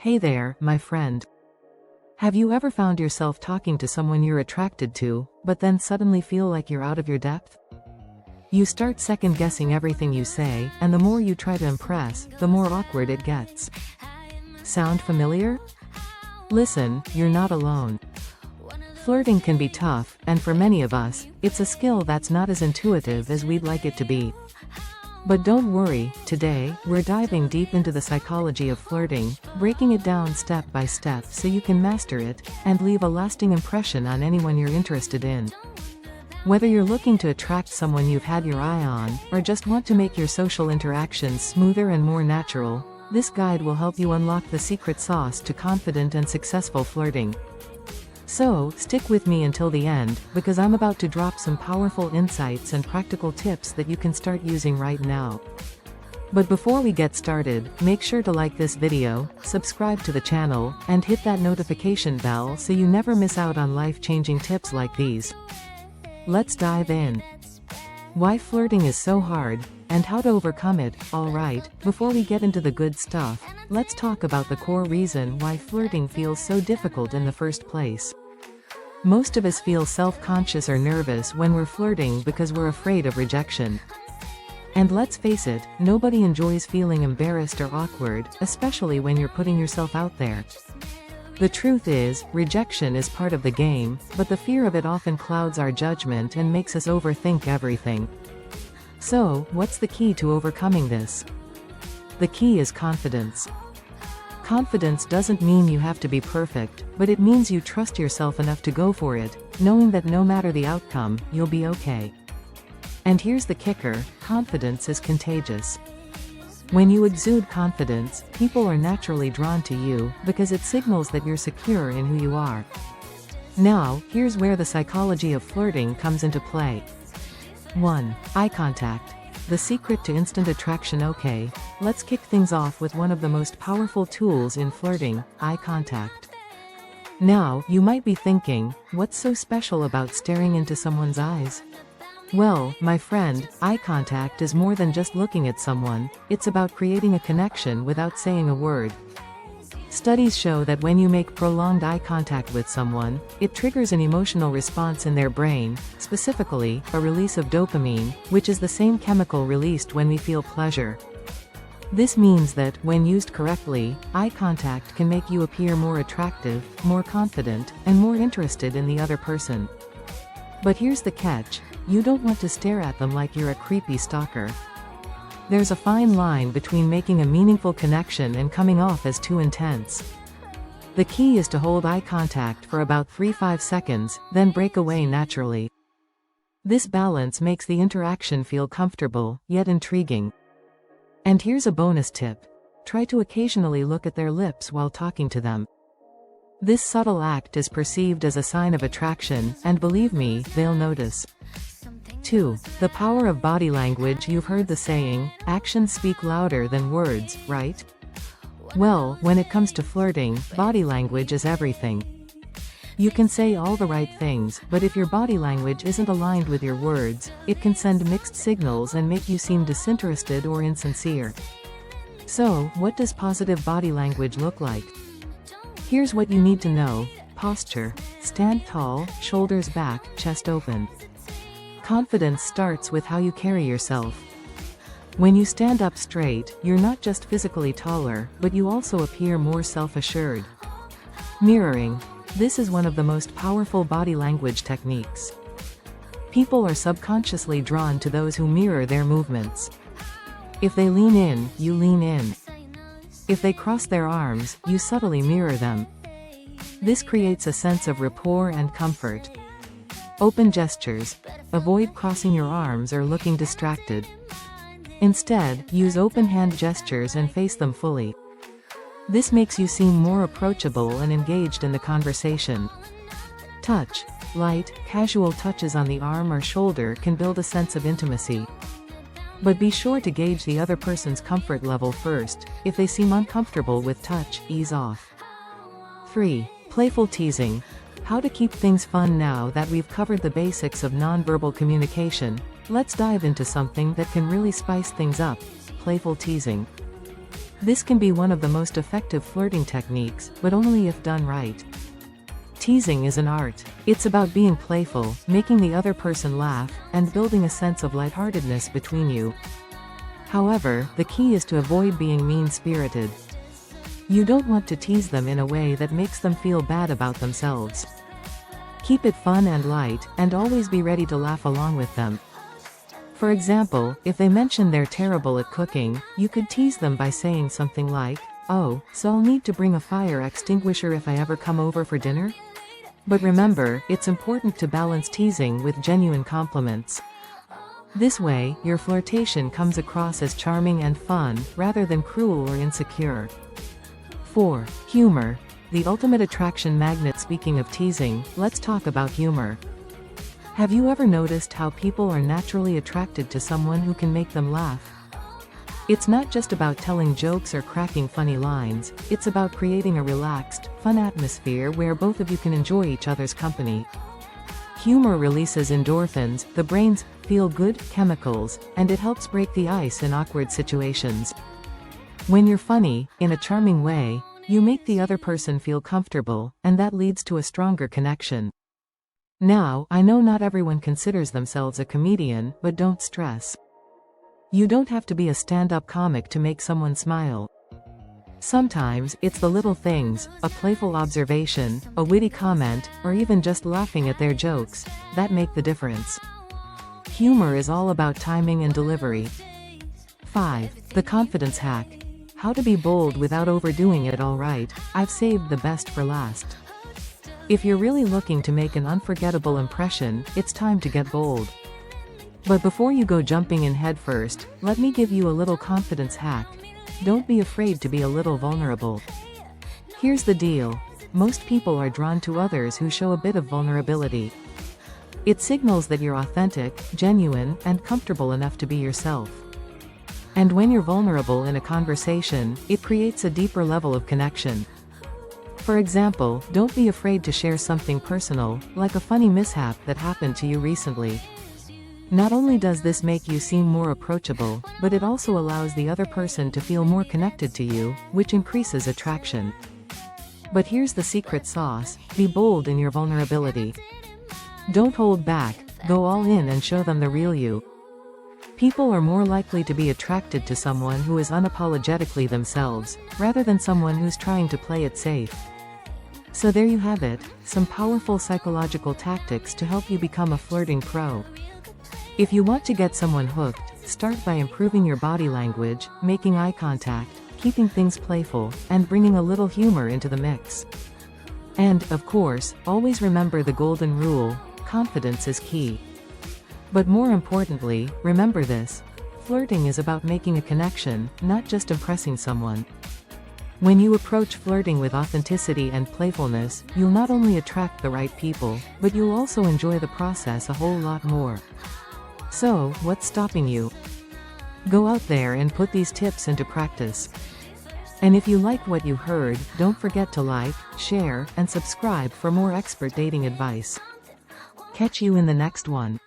Hey there, my friend. Have you ever found yourself talking to someone you're attracted to, but then suddenly feel like you're out of your depth? You start second-guessing everything you say, and the more you try to impress, the more awkward it gets. Sound familiar? Listen, you're not alone. Flirting can be tough, and for many of us, it's a skill that's not as intuitive as we'd like it to be. But don't worry, today, we're diving deep into the psychology of flirting, breaking it down step by step so you can master it, and leave a lasting impression on anyone you're interested in. Whether you're looking to attract someone you've had your eye on, or just want to make your social interactions smoother and more natural, this guide will help you unlock the secret sauce to confident and successful flirting. So, stick with me until the end, because I'm about to drop some powerful insights and practical tips that you can start using right now. But before we get started, make sure to like this video, subscribe to the channel, and hit that notification bell so you never miss out on life-changing tips like these. Let's dive in. Why flirting is so hard, and how to overcome it. Alright, before we get into the good stuff, let's talk about the core reason why flirting feels so difficult in the first place. Most of us feel self-conscious or nervous when we're flirting because we're afraid of rejection. And let's face it, nobody enjoys feeling embarrassed or awkward, especially when you're putting yourself out there. The truth is, rejection is part of the game, but the fear of it often clouds our judgment and makes us overthink everything. So, what's the key to overcoming this? The key is confidence. Confidence doesn't mean you have to be perfect, but it means you trust yourself enough to go for it, knowing that no matter the outcome, you'll be okay. And here's the kicker, confidence is contagious. When you exude confidence, people are naturally drawn to you, because it signals that you're secure in who you are. Now, here's where the psychology of flirting comes into play. 1. Eye contact. The secret to instant attraction. Okay, let's kick things off with one of the most powerful tools in flirting, eye contact. Now, you might be thinking, what's so special about staring into someone's eyes? Well, my friend, eye contact is more than just looking at someone, it's about creating a connection without saying a word. Studies show that when you make prolonged eye contact with someone, it triggers an emotional response in their brain, specifically, a release of dopamine, which is the same chemical released when we feel pleasure. This means that, when used correctly, eye contact can make you appear more attractive, more confident, and more interested in the other person. But here's the catch, you don't want to stare at them like you're a creepy stalker. There's a fine line between making a meaningful connection and coming off as too intense. The key is to hold eye contact for about 3-5 seconds, then break away naturally. This balance makes the interaction feel comfortable, yet intriguing. And here's a bonus tip. Try to occasionally look at their lips while talking to them. This subtle act is perceived as a sign of attraction, and believe me, they'll notice. 2. The power of body language. You've heard the saying, actions speak louder than words, right? Well, when it comes to flirting, body language is everything. You can say all the right things, but if your body language isn't aligned with your words, it can send mixed signals and make you seem disinterested or insincere. So, what does positive body language look like? Here's what you need to know. Posture. Stand tall, shoulders back, chest open. Confidence starts with how you carry yourself. When you stand up straight, you're not just physically taller, but you also appear more self-assured. Mirroring. This is one of the most powerful body language techniques. People are subconsciously drawn to those who mirror their movements. If they lean in, you lean in. If they cross their arms, you subtly mirror them. This creates a sense of rapport and comfort. Open gestures. Avoid crossing your arms or looking distracted. Instead, use open hand gestures and face them fully. This makes you seem more approachable and engaged in the conversation. Touch. Light, casual touches on the arm or shoulder can build a sense of intimacy. But be sure to gauge the other person's comfort level first. If they seem uncomfortable with touch, ease off. 3. Playful teasing. How to keep things fun. Now that we've covered the basics of nonverbal communication, let's dive into something that can really spice things up, playful teasing. This can be one of the most effective flirting techniques, but only if done right. Teasing is an art. It's about being playful, making the other person laugh, and building a sense of lightheartedness between you. However, the key is to avoid being mean-spirited. You don't want to tease them in a way that makes them feel bad about themselves. Keep it fun and light, and always be ready to laugh along with them. For example, if they mention they're terrible at cooking, you could tease them by saying something like, "Oh, so I'll need to bring a fire extinguisher if I ever come over for dinner?" But remember, it's important to balance teasing with genuine compliments. This way, your flirtation comes across as charming and fun, rather than cruel or insecure. 4. Humor. The ultimate attraction magnet. Speaking of teasing, let's talk about humor. Have you ever noticed how people are naturally attracted to someone who can make them laugh? It's not just about telling jokes or cracking funny lines, it's about creating a relaxed, fun atmosphere where both of you can enjoy each other's company. Humor releases endorphins, the brain's feel-good chemicals, and it helps break the ice in awkward situations. When you're funny, in a charming way, you make the other person feel comfortable, and that leads to a stronger connection. Now, I know not everyone considers themselves a comedian, but don't stress. You don't have to be a stand-up comic to make someone smile. Sometimes, it's the little things, a playful observation, a witty comment, or even just laughing at their jokes, that make the difference. Humor is all about timing and delivery. 5. The confidence hack. How to be bold without overdoing it. Alright, I've saved the best for last. If you're really looking to make an unforgettable impression, it's time to get bold. But before you go jumping in head first, let me give you a little confidence hack. Don't be afraid to be a little vulnerable. Here's the deal. Most people are drawn to others who show a bit of vulnerability. It signals that you're authentic, genuine, and comfortable enough to be yourself. And when you're vulnerable in a conversation, it creates a deeper level of connection. For example, don't be afraid to share something personal, like a funny mishap that happened to you recently. Not only does this make you seem more approachable, but it also allows the other person to feel more connected to you, which increases attraction. But here's the secret sauce: be bold in your vulnerability. Don't hold back, go all in and show them the real you. People are more likely to be attracted to someone who is unapologetically themselves, rather than someone who's trying to play it safe. So there you have it, some powerful psychological tactics to help you become a flirting pro. If you want to get someone hooked, start by improving your body language, making eye contact, keeping things playful, and bringing a little humor into the mix. And, of course, always remember the golden rule: confidence is key. But more importantly, remember this: flirting is about making a connection, not just impressing someone. When you approach flirting with authenticity and playfulness, you'll not only attract the right people, but you'll also enjoy the process a whole lot more. So, what's stopping you? Go out there and put these tips into practice. And if you like what you heard, don't forget to like, share, and subscribe for more expert dating advice. Catch you in the next one.